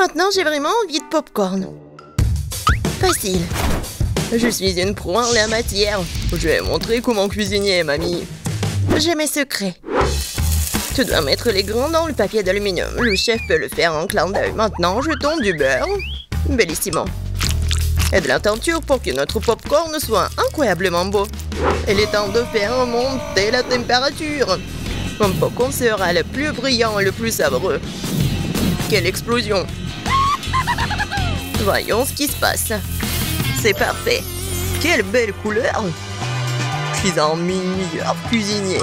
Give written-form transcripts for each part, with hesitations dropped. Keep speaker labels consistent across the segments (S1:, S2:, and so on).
S1: Maintenant, j'ai vraiment envie de popcorn. Facile. Je suis une pro en la matière. Je vais montrer comment cuisiner, mamie. J'ai mes secrets. Tu dois mettre les grains dans le papier d'aluminium. Le chef peut le faire en clin d'œil. Maintenant, jetons du beurre. Bellissimo. Et de la teinture pour que notre popcorn soit incroyablement beau. Il est temps de faire monter la température. Mon popcorn sera le plus brillant et le plus savoureux. Quelle explosion! Voyons ce qui se passe. C'est parfait. Quelle belle couleur! Je suis un meilleur cuisinier.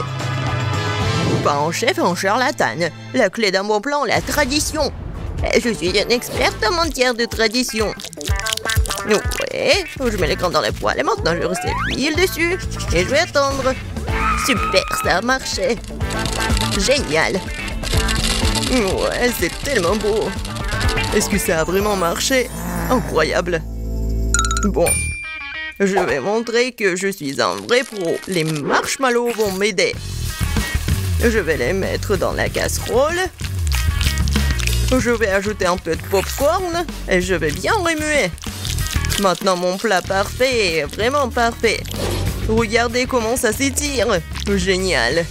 S1: Pas un chef, un charlatan. La clé d'un bon plan, la tradition. Et je suis une experte en matière de tradition. Ouais, je mets les grains dans la poêle et maintenant je reste l'huile dessus. Et je vais attendre. Super, ça a marché. Génial. Ouais, c'est tellement beau. Est-ce que ça a vraiment marché? Incroyable. Bon, je vais montrer que je suis un vrai pro. Les marshmallows vont m'aider. Je vais les mettre dans la casserole. Je vais ajouter un peu de popcorn et je vais bien remuer. Maintenant, mon plat parfait est vraiment parfait. Regardez comment ça s'étire. Génial.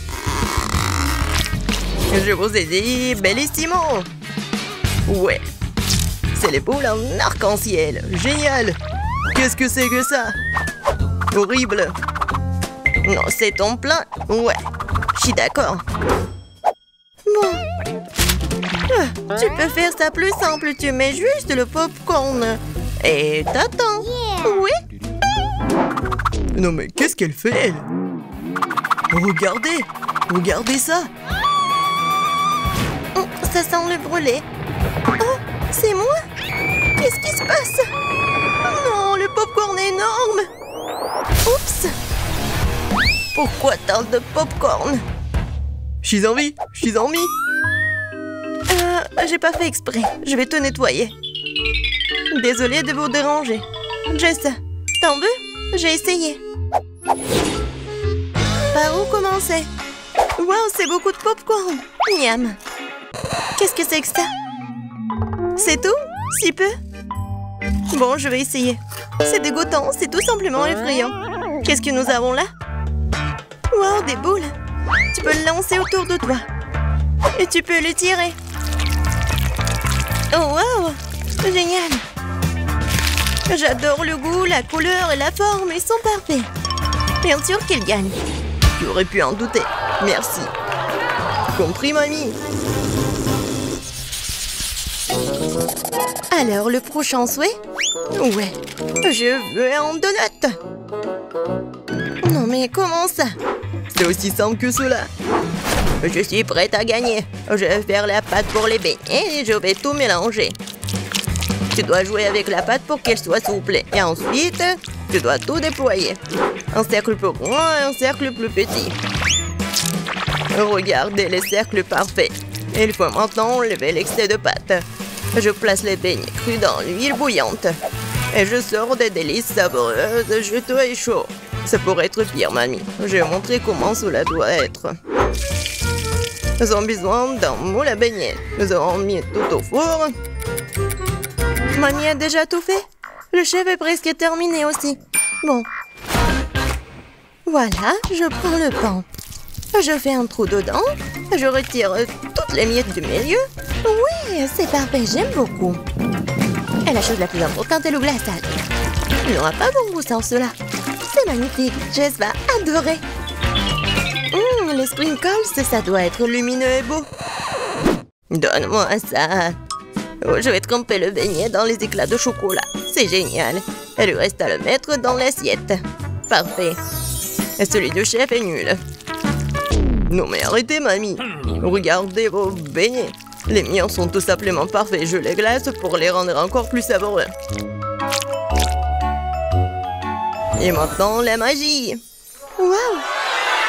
S1: Je vous ai dit, bellissimo. Ouais. C'est les boules en arc-en-ciel. Génial. Qu'est-ce que c'est que ça? Horrible. Non, c'est ton plein. Ouais. Je suis d'accord. Bon. Tu peux faire ça plus simple. Tu mets juste le popcorn. Et t'attends. Oui. Non mais qu'est-ce qu'elle fait, elle? Regardez. Regardez ça. Ça sent le brûlé. Oh, c'est moi? Qu'est-ce qui se passe? Non, le popcorn est énorme. Oups. Pourquoi tant de popcorn? Je suis en vie. Je suis en vie. J'ai pas fait exprès. Je vais te nettoyer. Désolée de vous déranger. Jess, t'en veux? J'ai essayé. Par où commencer? Wow, c'est beaucoup de popcorn. Miam. Qu'est-ce que c'est que ça? C'est tout? Si peu? Bon, je vais essayer. C'est dégoûtant, c'est tout simplement effrayant. Qu'est-ce que nous avons là? Wow, des boules. Tu peux le lancer autour de toi. Et tu peux le tirer. Oh, wow! Génial! J'adore le goût, la couleur et la forme, ils sont parfaits. Bien sûr qu'ils gagnent. Tu aurais pu en douter. Merci. Compris, mamie? Alors, le prochain souhait? Ouais. Je veux un donut. Non, mais comment ça? C'est aussi simple que cela. Je suis prête à gagner. Je vais faire la pâte pour les beignets et je vais tout mélanger. Tu dois jouer avec la pâte pour qu'elle soit souple. Et ensuite, tu dois tout déployer. Un cercle plus grand et un cercle plus petit. Regardez les cercles parfaits. Il faut maintenant enlever l'excès de pâte. Je place les beignets crus dans l'huile bouillante. Et je sors des délices savoureuses, juteux et chaud. Ça pourrait être pire, mamie. Je vais montrer comment cela doit être. Nous avons besoin d'un moule à beignets. Nous avons mis tout au four. Mamie a déjà tout fait? Le chef est presque terminé aussi. Bon. Voilà, je prends le pain. Je fais un trou dedans. Je retire toutes les miettes du milieu. Oui, c'est parfait, j'aime beaucoup. Et la chose la plus importante est le glaçage. Il n'aura pas bon goût sans cela. C'est magnifique, Jess va adorer. Les sprinkles, ça doit être lumineux et beau. Donne-moi ça. Oh, je vais tremper le beignet dans les éclats de chocolat. C'est génial. Il lui reste à le mettre dans l'assiette. Parfait. Et celui du chef est nul. Non mais arrêtez, mamie. Regardez vos beignets. Les miens sont tout simplement parfaits. Je les glace pour les rendre encore plus savoureux. Et maintenant, la magie. Waouh,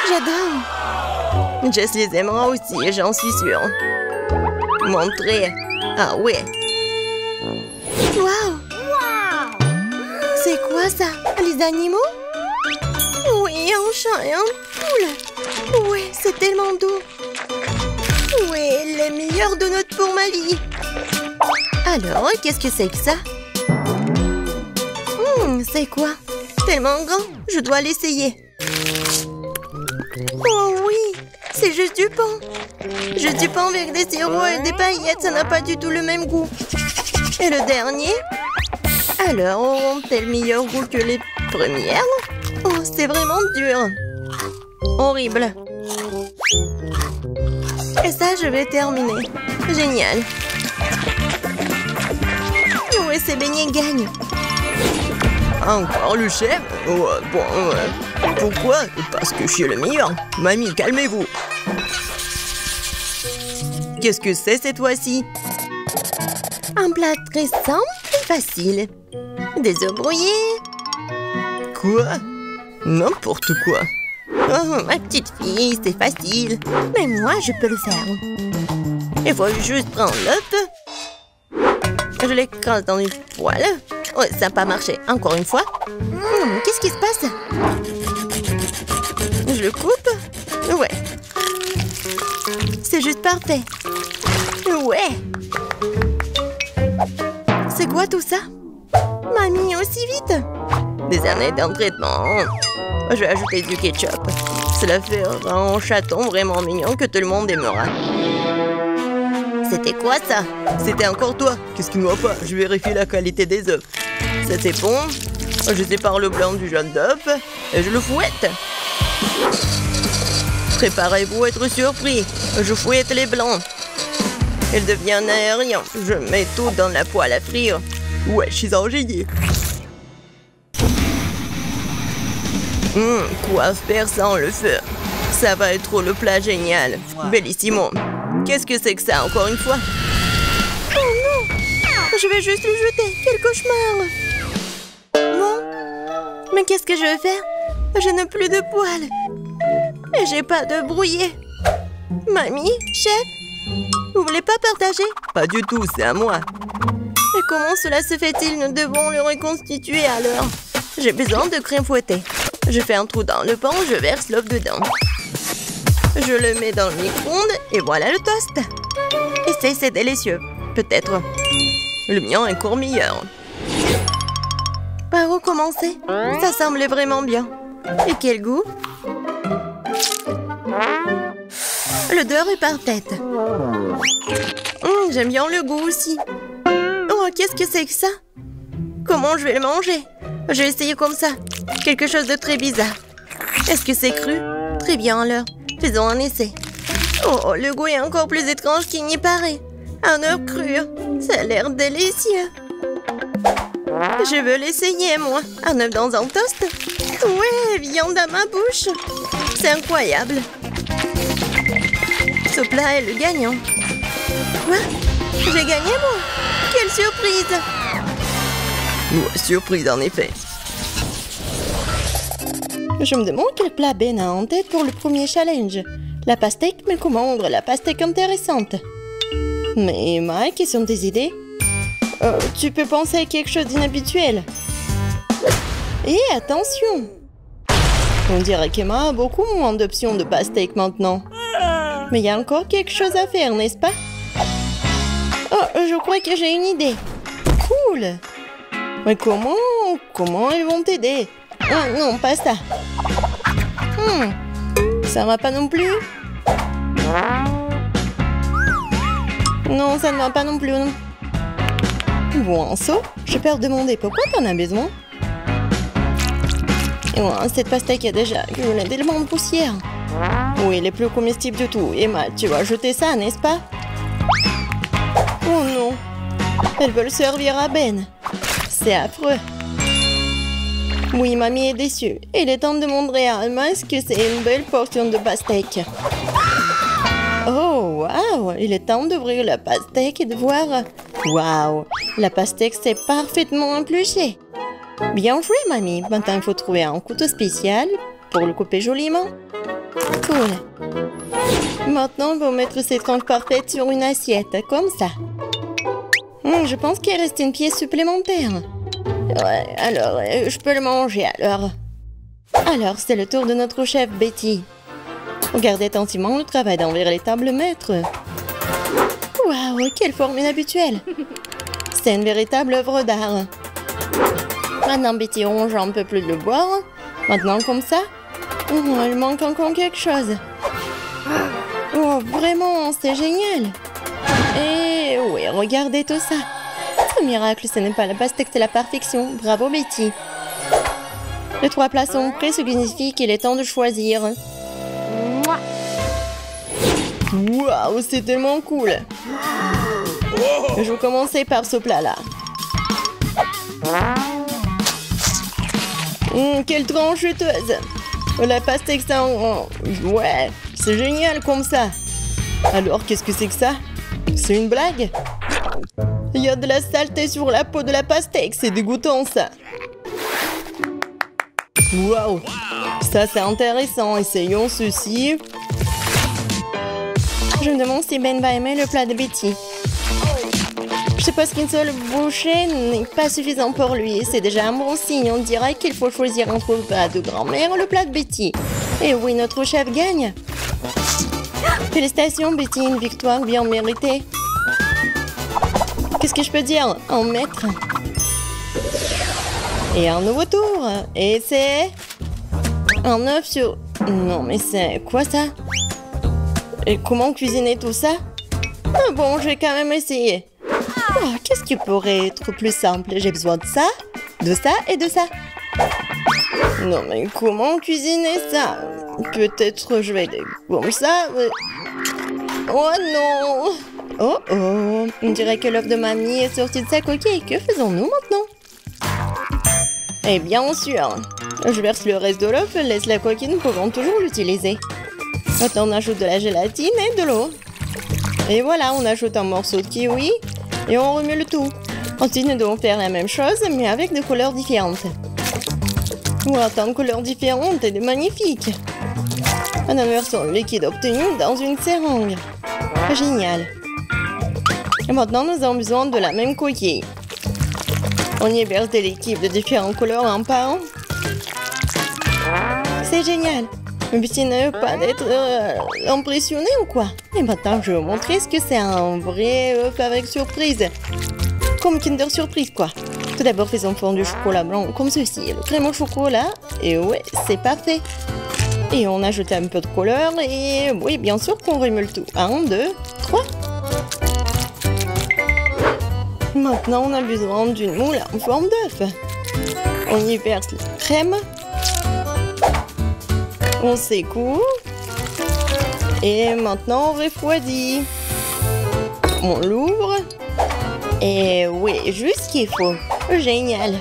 S1: j'adore. Jess les aimera aussi, j'en suis sûre. Montrez. Ah ouais. Waouh. C'est quoi ça? Les animaux? Oui, un chat et un poule. Oui, c'est tellement doux. Oui, les meilleurs donuts pour ma vie. Alors, qu'est-ce que c'est que ça? C'est quoi? Tellement grand, je dois l'essayer. Oh oui, c'est juste du pain. Juste du pain avec des sirops et des paillettes, ça n'a pas du tout le même goût. Et le dernier? Alors, auront-elles meilleur goût que les premières? Oh, c'est vraiment dur. Horrible. Et ça, je vais terminer. Génial. Ouais, ces beignets gagnent. Encore le chef? Pourquoi? Parce que je suis le meilleur. Mamie, calmez-vous. Qu'est-ce que c'est cette fois-ci? Un plat très simple et facile. Des œufs brouillés. Quoi? N'importe quoi. Oh, ma petite fille, c'est facile. Mais moi, je peux le faire. Il faut juste prendre l'œuf. Je l'écrase dans une poêle. Oh, ça n'a pas marché. Encore une fois. Qu'est-ce qui se passe? Je le coupe? Ouais. C'est juste parfait. Ouais. C'est quoi tout ça? Mamie, aussi vite? Des années d'entraînement. Je vais ajouter du ketchup. Cela fera un chaton vraiment mignon que tout le monde aimera. C'était quoi ça? C'était encore toi. Qu'est-ce qui ne va pas? Je vérifie la qualité des œufs. C'était bon. Je sépare le blanc du jaune d'œuf et je le fouette. Préparez-vous à être surpris. Je fouette les blancs. Il devient aérien. Je mets tout dans la poêle à frire. Ouais, je suis un génie. Quoi faire sans le feu? Ça va être le plat génial. Bellissimo. Qu'est-ce que c'est que ça, encore une fois? Oh non! Je vais juste le jeter. Quel cauchemar! Bon, mais qu'est-ce que je vais faire? Je n'ai plus de poêle. Et j'ai pas de brouillé. Mamie, chef, vous voulez pas partager? Pas du tout, c'est à moi. Et comment cela se fait-il? Nous devons le reconstituer alors. J'ai besoin de crème fouettée. Je fais un trou dans le pan, je verse l'œuf dedans. Je le mets dans le micro-ondes et voilà le toast. Et c'est délicieux. Peut-être. Le mien est encore meilleur. Par où commencer? Ça semblait vraiment bien. Et quel goût? L'odeur est parfaite. J'aime bien le goût aussi. Oh, qu'est-ce que c'est que ça? Comment je vais le manger? Je vais essayer comme ça. Quelque chose de très bizarre. Est-ce que c'est cru? Très bien alors. Faisons un essai. Oh, le goût est encore plus étrange qu'il n'y paraît. Un œuf cru. Ça a l'air délicieux. Je veux l'essayer, moi. Un œuf dans un toast? Ouais, viande à ma bouche. C'est incroyable. Ce plat est le gagnant. Quoi? J'ai gagné, moi? Quelle surprise! Ouais, surprise, en effet. Je me demande quel plat Ben a en tête pour le premier challenge. La pastèque, mais comment rendre la pastèque intéressante? Mais Mike, quelles sont tes idées? Tu peux penser à quelque chose d'inhabituel. Et attention! On dirait qu'Emma a beaucoup moins d'options de pastèque maintenant. Mais il y a encore quelque chose à faire, n'est-ce pas? Oh, je crois que j'ai une idée. Cool! Mais comment ils vont t'aider? Ah non, pas ça. Ça va pas non plus? Non, ça ne va pas non plus. Bon, So, je peux te demander pourquoi t'en as besoin? Oh, cette pastèque a déjà accumulé tellement de poussière. Oui, les plus comestibles de tout. Emma, tu vas jeter ça, n'est-ce pas? Oh non. Elles veulent servir à Ben. C'est affreux. Oui, mamie est déçue. Il est temps de montrer à Emma que c'est une belle portion de pastèque. Oh, waouh! Il est temps d'ouvrir la pastèque et de voir... Waouh! La pastèque s'est parfaitement épluchée. Bien joué, mamie. Maintenant, il faut trouver un couteau spécial pour le couper joliment. Cool. Maintenant, on va mettre ces tranches parfaites sur une assiette, comme ça. Je pense qu'il reste une pièce supplémentaire. Ouais, alors, je peux le manger, alors. Alors, c'est le tour de notre chef, Betty. Regardez attentivement le travail d'envers les tables maîtres. Waouh, quelle forme inhabituelle. C'est une véritable œuvre d'art. Maintenant, Betty ronge un peu plus de le boire. Maintenant, comme ça. Oh, il manque encore quelque chose. Oh, vraiment, c'est génial. Et oui, regardez tout ça. C'est un miracle, ce n'est pas la pastèque, c'est la perfection. Bravo, Betty. Les 3 plats sont prêts, ce qui signifie qu'il est temps de choisir. Waouh, c'est tellement cool. Je vais commencer par ce plat-là. Quelle tranche juteuse. La pastèque, ça... Ouais, c'est génial comme ça. Alors, qu'est-ce que c'est que ça? C'est une blague? Il y a de la saleté sur la peau de la pastèque, c'est dégoûtant ça. Waouh, ça c'est intéressant. Essayons ceci. Je me demande si Ben va aimer le plat de Betty. Je suppose qu'une seule bouchée n'est pas suffisant pour lui. C'est déjà un bon signe. On dirait qu'il faut choisir entre le plat de grand-mère ou le plat de Betty. Et oui, notre chef gagne. Félicitations Betty, une victoire bien méritée. Qu'est-ce que je peux dire? Un maître. Et un nouveau tour. Et c'est... un 9 sur... Non mais c'est... quoi ça? Et comment cuisiner tout ça? Ah bon, je vais quand même essayer. Oh, qu'est-ce qui pourrait être plus simple? J'ai besoin de ça et de ça. Non mais comment cuisiner ça? Peut-être je vais aller comme ça. Oh non! Oh oh! On dirait que l'œuf de mamie est sorti de sa coquille. Que faisons-nous maintenant? Eh bien sûr! Je verse le reste de l'œuf, laisse la coquille, nous pouvons toujours l'utiliser. Maintenant on ajoute de la gélatine et de l'eau. Et voilà, on ajoute un morceau de kiwi et on remue le tout. Ensuite nous devons faire la même chose mais avec des couleurs différentes. Wow, tant de couleurs différentes et de magnifiques! On inverse le liquide obtenu dans une seringue. Génial. Et maintenant, nous avons besoin de la même coquille. On y verse des liquides de différentes couleurs un par un. C'est génial. Le but n'est pas d'être impressionné ou quoi? Et maintenant, je vais vous montrer ce que c'est un vrai œuf avec surprise. Comme Kinder Surprise, quoi. Tout d'abord, faisons fondre du chocolat blanc comme ceci. Le crème au chocolat. Et ouais, c'est parfait. Et on ajoute un peu de couleur et oui, bien sûr qu'on remue le tout. 1, 2, 3. Maintenant, on a besoin d'une moule en forme d'œuf. On y verse la crème. On secoue. Et maintenant, on refroidit. On l'ouvre. Et oui, juste ce qu'il faut. Génial.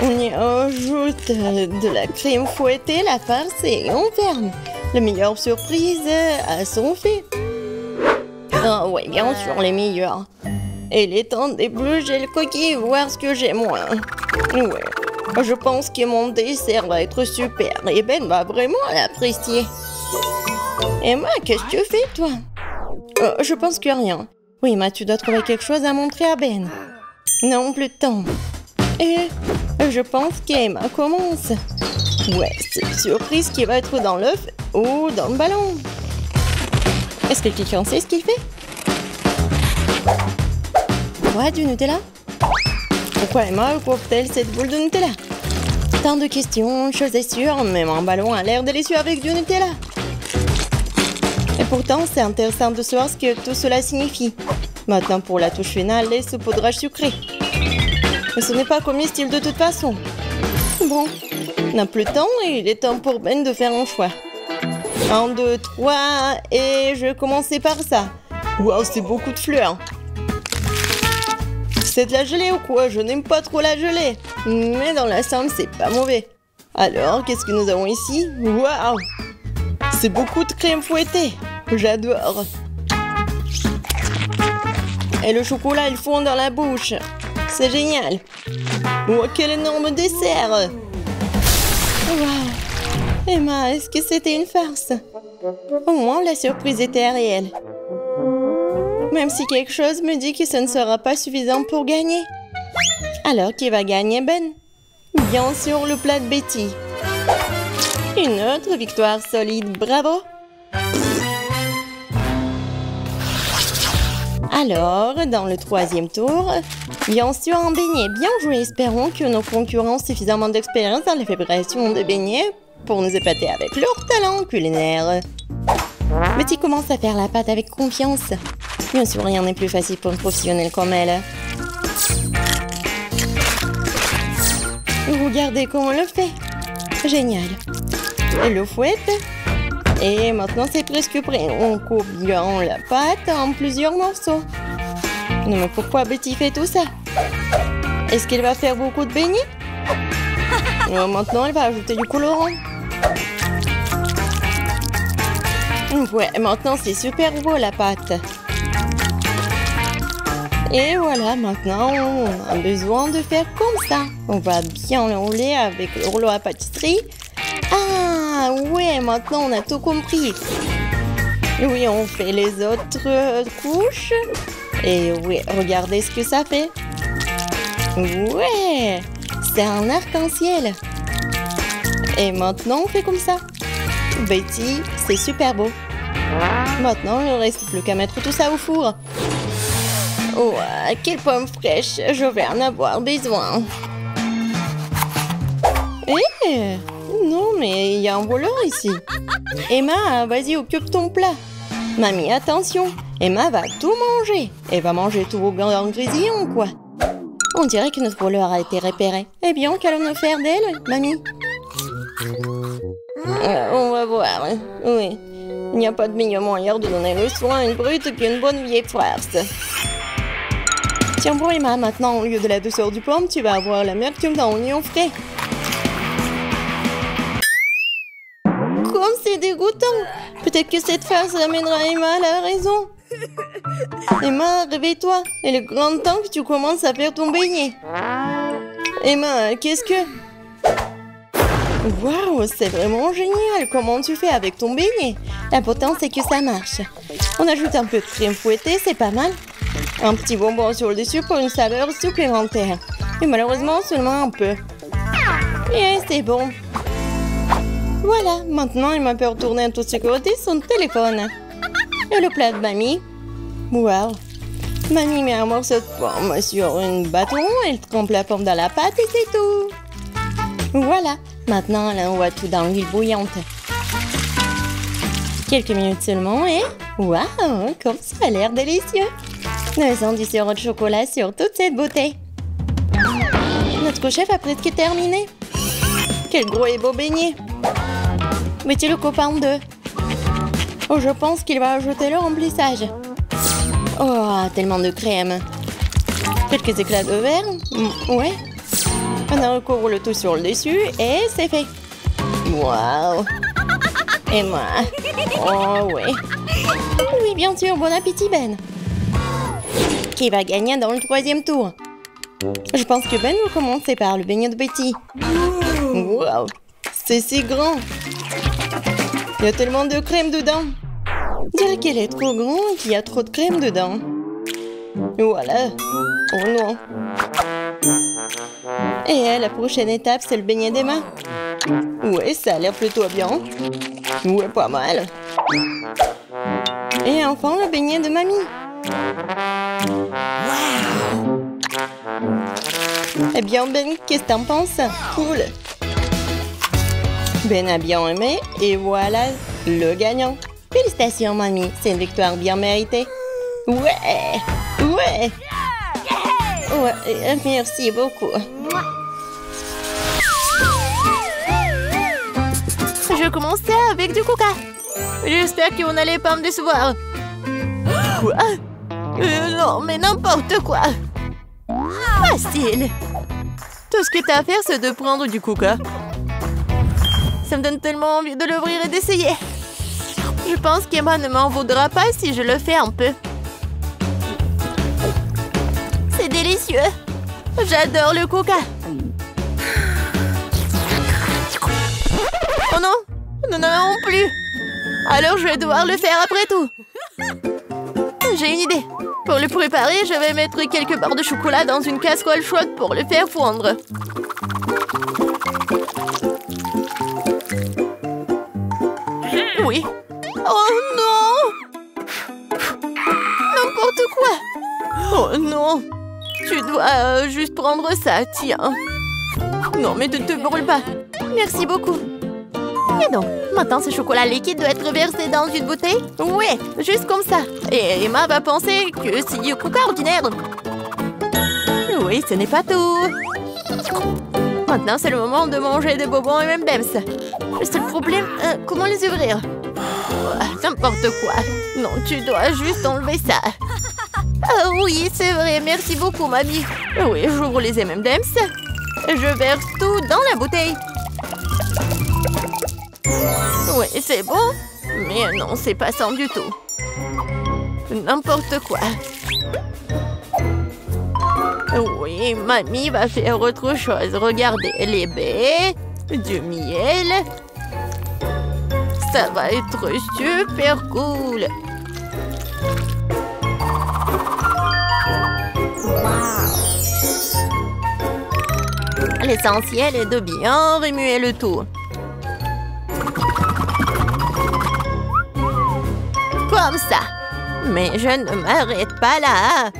S1: On y ajoute de la crème fouettée, la farce et on ferme. La meilleure surprise à son fait. Ah oui, bien sûr, les meilleurs. Et il est temps d'éplucher le coquille, voir ce que j'ai moi. Ouais, je pense que mon dessert va être super et Ben va vraiment l'apprécier. Emma, qu'est-ce que tu fais, toi? Je pense que rien. Oui, Emma, tu dois trouver quelque chose à montrer à Ben. Non, plus de temps. Et je pense qu'Emma commence. Ouais, c'est une surprise qui va être dans l'œuf ou dans le ballon. Est-ce que quelqu'un sait ce qu'il fait? Ouais, du Nutella? Pourquoi Emma ouvre-t-elle cette boule de Nutella? Tant de questions, chose est sûre, même un ballon a l'air délicieux avec du Nutella. Et pourtant, c'est intéressant de savoir ce que tout cela signifie. Maintenant, pour la touche finale, les saupoudrages sucrés. Mais ce n'est pas comestible de toute façon. Bon, on n'a plus de temps et il est temps pour Ben de faire un choix. 1, 2, 3 et je vais commencer par ça. Waouh, c'est beaucoup de fleurs. C'est de la gelée ou quoi? Je n'aime pas trop la gelée. Mais dans l'ensemble, c'est pas mauvais. Alors, qu'est-ce que nous avons ici? Waouh! C'est beaucoup de crème fouettée. J'adore. Et le chocolat, il fond dans la bouche. C'est génial. Oh, quel énorme dessert. Waouh. Emma, est-ce que c'était une farce? Au moins, la surprise était réelle. Même si quelque chose me dit que ce ne sera pas suffisant pour gagner. Alors, qui va gagner, Ben? Bien sûr, le plat de Betty. Une autre victoire solide, bravo!
S2: Alors, dans le troisième tour, bien sûr un beignet. Bien joué, espérons que nos concurrents ont suffisamment d'expérience dans la fabrication de beignets pour nous épater avec leur talent culinaire. Betty commence à faire la pâte avec confiance. Bien sûr, rien n'est plus facile pour une professionnelle comme elle. Regardez comment elle le fait. Génial. Elle le fouette. Et maintenant, c'est presque prêt. On coupe bien la pâte en plusieurs morceaux. Non, mais pourquoi Betty fait tout ça? Est-ce qu'elle va faire beaucoup de beignets? Maintenant, elle va ajouter du colorant. Ouais, maintenant, c'est super beau la pâte. Et voilà, maintenant, on a besoin de faire comme ça. On va bien l'enrouler avec le rouleau à pâtisserie. Ah, ouais, maintenant, on a tout compris. Oui, on fait les autres couches. Et oui, regardez ce que ça fait. Ouais, c'est un arc-en-ciel. Et maintenant, on fait comme ça. Betty, c'est super beau. Maintenant, il ne reste plus qu'à mettre tout ça au four. Oh, quelle pomme fraîche, je vais en avoir besoin. Eh, non, mais il y a un voleur ici. Emma, vas-y, occupe ton plat. Mamie, attention, Emma va tout manger. Elle va manger tout vos ingrédients, quoi. On dirait que notre voleur a été repéré. Eh bien, qu'allons-nous faire d'elle, mamie? On va voir. Oui, il n'y a pas de meilleur moyen de donner le soin à une brute qu'une bonne vieille farce. Tiens bon Emma, maintenant au lieu de la douceur du pomme, tu vas avoir l'amertume d'un oignon frais. Comme c'est dégoûtant. Peut-être que cette farce amènera Emma à la raison. Emma, réveille-toi. Il est grand temps que tu commences à faire ton beignet. Emma, qu'est-ce que... Waouh, c'est vraiment génial. Comment tu fais avec ton beignet? L'important, c'est que ça marche. On ajoute un peu de crème fouettée, c'est pas mal. Un petit bonbon sur le dessus pour une saveur supplémentaire. Et malheureusement, seulement un peu. Et c'est bon. Voilà, maintenant, il peut retourner en toute sécurité son téléphone. Et le plat de mamie. Waouh. Mamie met un morceau de pomme sur un bâton, elle trempe la pomme dans la pâte et c'est tout. Voilà, maintenant, elle envoie tout dans l'huile bouillante. Quelques minutes seulement et... Waouh, comme ça a l'air délicieux. Nous avons du sirop de chocolat sur toute cette beauté. Notre chef a presque terminé. Quel gros et beau beignet. Mettez le coupe en deux. Oh, je pense qu'il va ajouter le remplissage. Oh, tellement de crème. Quelques éclats de verre. Ouais. On recouvre le tout sur le dessus et c'est fait. Waouh. Et moi. Oh, ouais. Oui, bien sûr. Bon appétit, Ben. Qui va gagner dans le troisième tour? Je pense que Ben va commencer par le beignet de Betty. Wow, c'est si grand. Il y a tellement de crème dedans. Je dirais qu'elle est trop grande et qu'il y a trop de crème dedans. Voilà. Oh non. Et la prochaine étape, c'est le beignet d'Emma. Ouais, ça a l'air plutôt bien. Ouais, pas mal. Et enfin, le beignet de mamie. Wow. Eh bien, Ben, qu'est-ce que t'en penses? Cool. Ben a bien aimé et voilà le gagnant. Félicitations, mamie. C'est une victoire bien méritée. Ouais. Ouais. Ouais, merci beaucoup. Je commençais avec du coca. J'espère que vous n'allez pas me décevoir. Quoi? Non, mais n'importe quoi. Facile. Tout ce que t'as à faire, c'est de prendre du coca. Ça me donne tellement envie de l'ouvrir et d'essayer. Je pense qu'Emma ne m'en voudra pas si je le fais un peu. C'est délicieux. J'adore le coca. Oh non, nous n'en avons plus. Alors je vais devoir le faire après tout. J'ai une idée. Pour le préparer, je vais mettre quelques barres de chocolat dans une casserole chaude pour le faire fondre. Oui. Oh non! N'importe quoi!
S1: Oh non! Tu dois juste prendre ça, tiens. Non, mais ne te brûle pas.
S2: Merci beaucoup. Et donc, maintenant ce chocolat liquide doit être versé dans une bouteille? Ouais, juste comme ça. Et Emma va penser que c'est du coca ordinaire.
S1: Oui, ce n'est pas tout. Maintenant, c'est le moment de manger des bonbons et M&M's.
S2: Le seul problème, comment les ouvrir?
S1: N'importe quoi. Non, tu dois juste enlever ça.
S2: Ah oui, c'est vrai. Merci beaucoup, mamie.
S1: Oui, j'ouvre les M&M's. Je verse tout dans la bouteille. Oui, c'est bon. Mais non, c'est pas ça du tout. N'importe quoi. Oui, mamie va faire autre chose. Regardez, les baies, du miel. Ça va être super cool. L'essentiel est de bien remuer le tout. Comme ça. Mais je ne m'arrête pas là.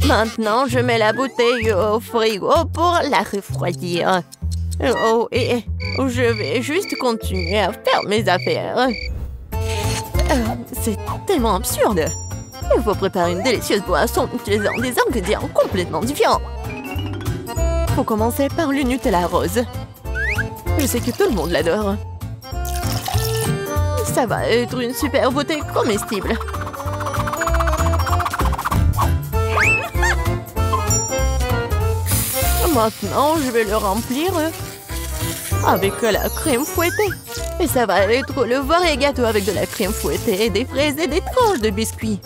S1: Maintenant, je mets la bouteille au frigo pour la refroidir. Oh, et je vais juste continuer à faire mes affaires. C'est tellement absurde. Il faut préparer une délicieuse boisson en utilisant des ingrédients complètement différents. Faut commencer par le Nutella rose. Je sais que tout le monde l'adore. Ça va être une super beauté comestible. Maintenant, je vais le remplir avec la crème fouettée. Et ça va être le vrai gâteau avec de la crème fouettée, des fraises et des tranches de biscuits.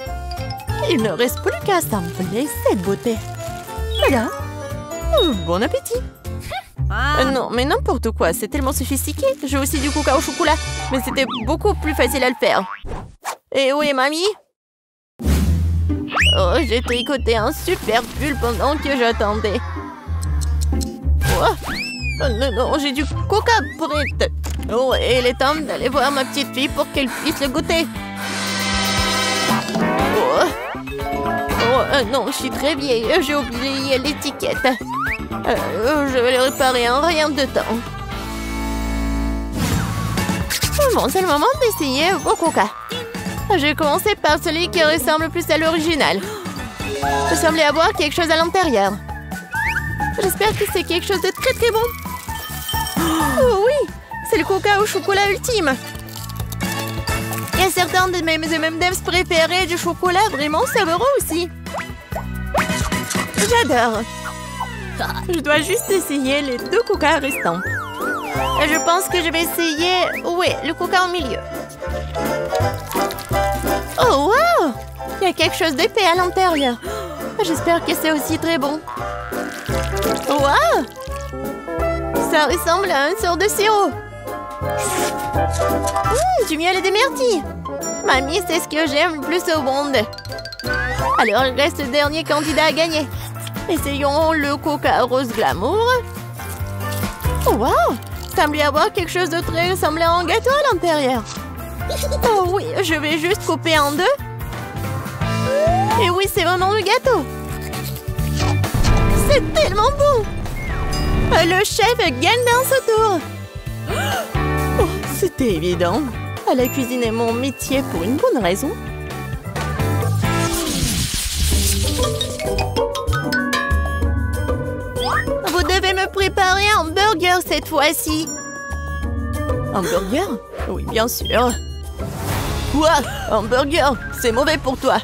S1: Il ne reste plus qu'à assembler cette beauté. Voilà. Bon appétit. Non, mais n'importe quoi, c'est tellement sophistiqué. J'ai aussi du coca au chocolat, mais c'était beaucoup plus facile à le faire. Et où est mamie? Oh, j'ai tricoté un super pull pendant que j'attendais. Oh, non, j'ai du coca prêt. Oh, et il est temps d'aller voir ma petite fille pour qu'elle puisse le goûter. Oh, non, je suis très vieille. J'ai oublié l'étiquette. Je vais le réparer en rien de temps. Bon, c'est le moment d'essayer vos coca. J'ai commencé par celui qui ressemble plus à l'original. Je semblais avoir quelque chose à l'intérieur. J'espère que c'est quelque chose de très très bon. Oh oui, c'est le coca au chocolat ultime. Il y a certains de mes M&M's préférés du chocolat vraiment savoureux aussi. J'adore. Je dois juste essayer les 2 coca restants. Et je pense que je vais essayer... Oui, le coca au milieu. Oh, wow! Il y a quelque chose d'épais à l'intérieur. J'espère que c'est aussi très bon. Wow! Ça ressemble à une sorte de sirop. Du miel et des myrtilles. Mamie, c'est ce que j'aime le plus au monde. Alors, il reste le dernier candidat à gagner. Essayons le coca rose glamour. Wow! Semble y avoir quelque chose de très ressemblant à un gâteau à l'intérieur. Oh oui, je vais juste couper en 2. Et oui, c'est vraiment le gâteau. C'est tellement bon. Le chef gagne dans ce tour. Oh, c'était évident. La cuisine est mon métier pour une bonne raison. Vous devez me préparer un burger cette fois-ci. Un burger? Oui, bien sûr. Quoi? Un burger? C'est mauvais pour toi.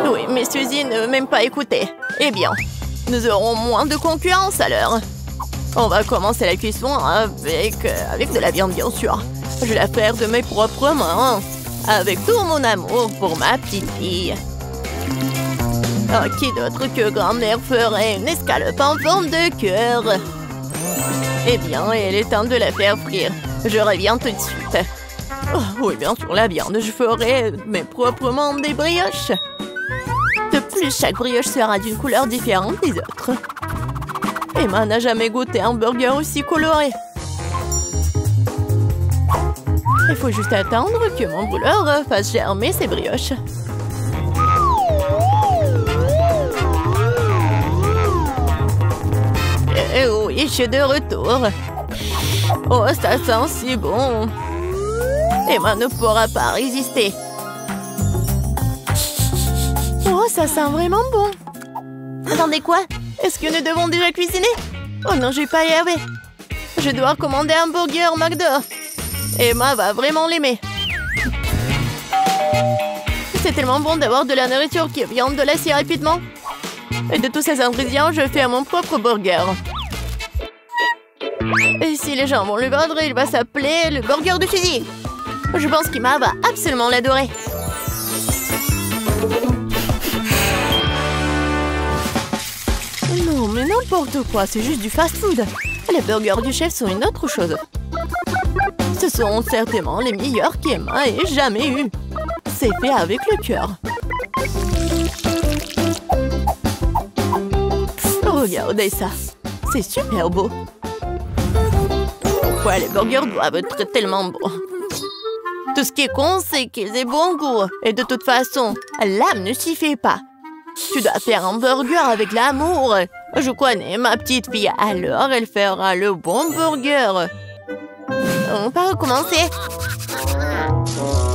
S1: Oui, mais Suzy ne m'aime pas écouter. Eh bien, nous aurons moins de concurrence alors. On va commencer la cuisson avec de la viande, bien sûr. Je vais la faire de mes propres mains. Avec tout mon amour pour ma petite fille. Oh, qui d'autre que grand-mère ferait une escalope en forme de cœur? Eh bien, il est temps de la faire frire. Je reviens tout de suite. Oh, oui, bien sûr, la viande. Je ferai mes propres mains des brioches. De plus, chaque brioche sera d'une couleur différente des autres. Emma n'a jamais goûté un burger aussi coloré.
S2: Il faut juste attendre que mon brûleur fasse germer ses brioches. Et oui, je suis de retour. Oh, ça sent si bon. Emma ne pourra pas résister. Oh, ça sent vraiment bon. Attendez, quoi? Est-ce que nous devons déjà cuisiner? Oh non, je vais pas y arriver. Je dois commander un burger McDo. Emma va vraiment l'aimer. C'est tellement bon d'avoir de la nourriture qui vient de là si rapidement. Et de tous ces ingrédients, je fais mon propre burger. Et si les gens vont le vendre, il va s'appeler le burger du fusil. Je pense qu'Emma va absolument l'adorer. Non, mais n'importe quoi, c'est juste du fast-food. Les burgers du chef sont une autre chose. Ce sont certainement les meilleurs qu'Emma ait jamais eu. C'est fait avec le cœur. Regardez ça. C'est super beau. Pourquoi les burgers doivent être tellement bons? Tout ce qui est con, c'est qu'ils aient bon goût. Et de toute façon, l'âme ne suffit pas. Tu dois faire un burger avec l'amour. Je connais ma petite fille, alors elle fera le bon burger. On va recommencer.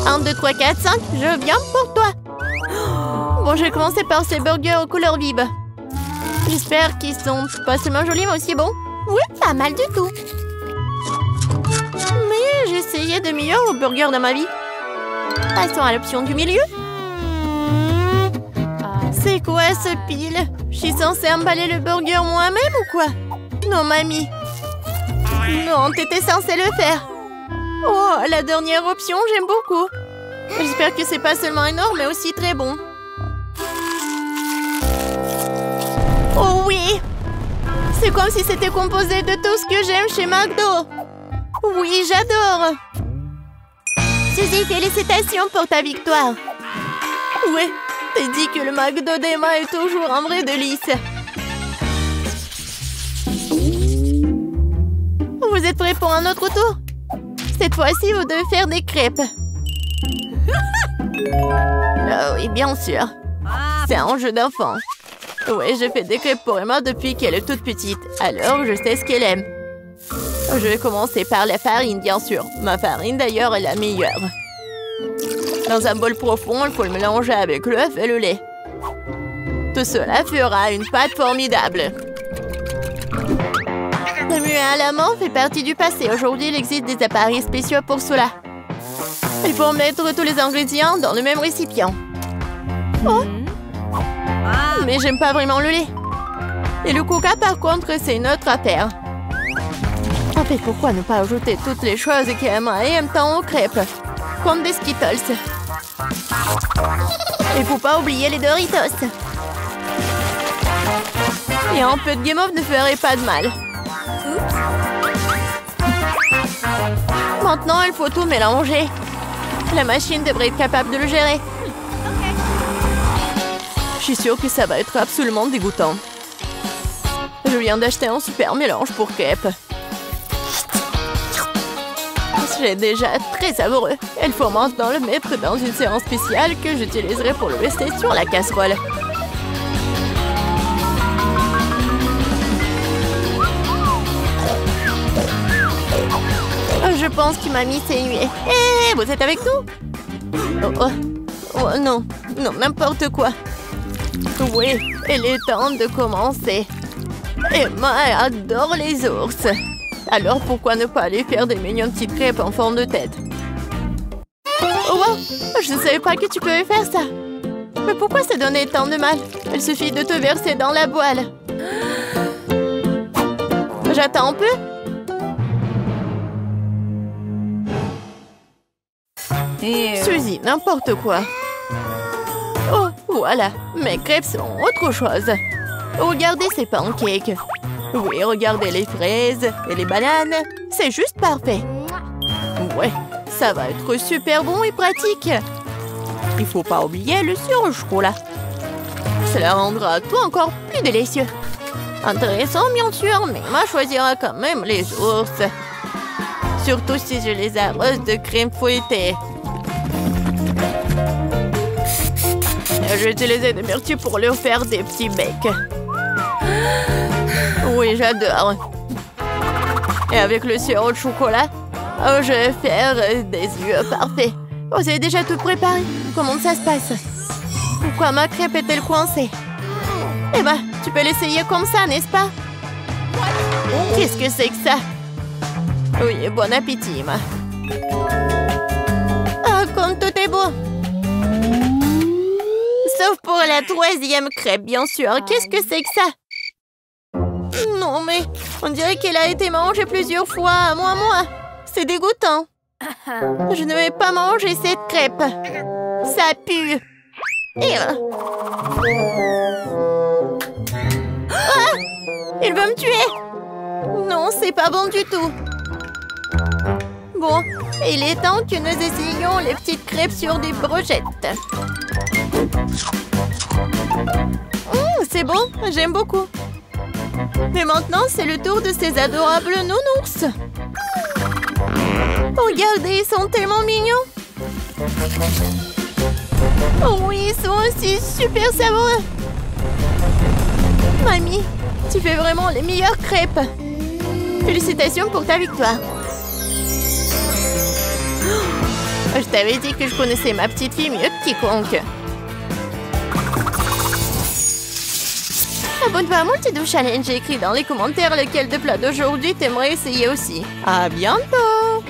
S2: 1, 2, 3, 4, 5, je viens pour toi. Bon, je vais commencer par ces burgers aux couleurs vives. J'espère qu'ils sont pas seulement jolis, mais aussi bons. Oui, pas mal du tout. Mais j'ai essayé de meilleurs burgers dans ma vie. Passons à l'option du milieu. C'est quoi ce pile? Je suis censée emballer le burger moi-même ou quoi? Non, mamie. Non, t'étais censée le faire. Oh, la dernière option, j'aime beaucoup. J'espère que c'est pas seulement énorme, mais aussi très bon. Oh oui! C'est comme si c'était composé de tout ce que j'aime chez McDo. Oui, j'adore. Suzy, félicitations pour ta victoire. Ouais, t'as dit que le McDo d'Emma est toujours un vrai délice. Vous êtes prêts pour un autre tour? Cette fois-ci, vous devez faire des crêpes. Oh oui, bien sûr. C'est un jeu d'enfant. Oui, je fais des crêpes pour Emma depuis qu'elle est toute petite. Alors, je sais ce qu'elle aime. Je vais commencer par la farine, bien sûr. Ma farine, d'ailleurs, est la meilleure. Dans un bol profond, il faut le mélanger avec l'œuf et le lait. Tout cela fera une pâte formidable. Le muet à la main fait partie du passé. Aujourd'hui, il existe des appareils spéciaux pour cela. Il faut mettre tous les ingrédients dans le même récipient. Oh! Mais j'aime pas vraiment le lait. Et le coca, par contre, c'est une autre affaire. En fait, pourquoi ne pas ajouter toutes les choses qu'Emma aime tant aux crêpes? Comme des Skittles. Il faut pas oublier les Doritos. Et un peu de guimauve ne ferait pas de mal. Maintenant, il faut tout mélanger. La machine devrait être capable de le gérer. Je suis sûre que ça va être absolument dégoûtant. Je viens d'acheter un super mélange pour crêpes. C'est déjà très savoureux. Il faut maintenant le mettre dans une séance spéciale que j'utiliserai pour le rester sur la casserole. Je pense que mamie s'est nuée. Hé, vous êtes avec nous? Oh non, non, n'importe quoi. Oui, il est temps de commencer. Emma adore les ours. Alors pourquoi ne pas aller faire des mignonnes petites crêpes en forme de tête? Oh wow, je ne savais pas que tu pouvais faire ça. Mais pourquoi ça donnait tant de mal? Il suffit de te verser dans la poêle. J'attends un peu. Suzy, n'importe quoi. Oh, voilà, mes crêpes sont autre chose. Regardez ces pancakes. Oui, regardez les fraises et les bananes. C'est juste parfait. Ouais, ça va être super bon et pratique. Il faut pas oublier le surgelé. Cela rendra tout encore plus délicieux. Intéressant, bien sûr, mais Emma choisira quand même les ours.
S1: Surtout si je les arrose de crème fouettée. J'ai utilisé des myrtilles pour leur faire des petits becs. Oui, j'adore. Et avec le sirop de chocolat, oh, je vais faire des yeux parfaits. Oh, c'est déjà tout préparé. Comment ça se passe? Pourquoi ma crêpe est-elle coincée? Eh ben, tu peux l'essayer comme ça, n'est-ce pas? Qu'est-ce que c'est que ça? Oui, bon appétit, ma. Ah, comme tout est beau. Sauf pour la 3e crêpe, bien sûr. Qu'est-ce que c'est que ça? Non, mais on dirait qu'elle a été mangée plusieurs fois, moi. C'est dégoûtant. Je ne vais pas manger cette crêpe. Ça pue. Et ah! Il veut me tuer. Non, c'est pas bon du tout. Bon, il est temps que nous essayions les petites crêpes sur des brochettes. C'est bon, j'aime beaucoup. Mais maintenant, c'est le tour de ces adorables nounours. Regardez, ils sont tellement mignons. Oh oui, ils sont aussi super savoureux. Mamie, tu fais vraiment les meilleures crêpes. Félicitations pour ta victoire. Je t'avais dit que je connaissais ma petite fille mieux que quiconque. Abonne-toi à mon Multidou Challenge et écris dans les commentaires lequel de plat d'aujourd'hui t'aimerais essayer aussi. À bientôt!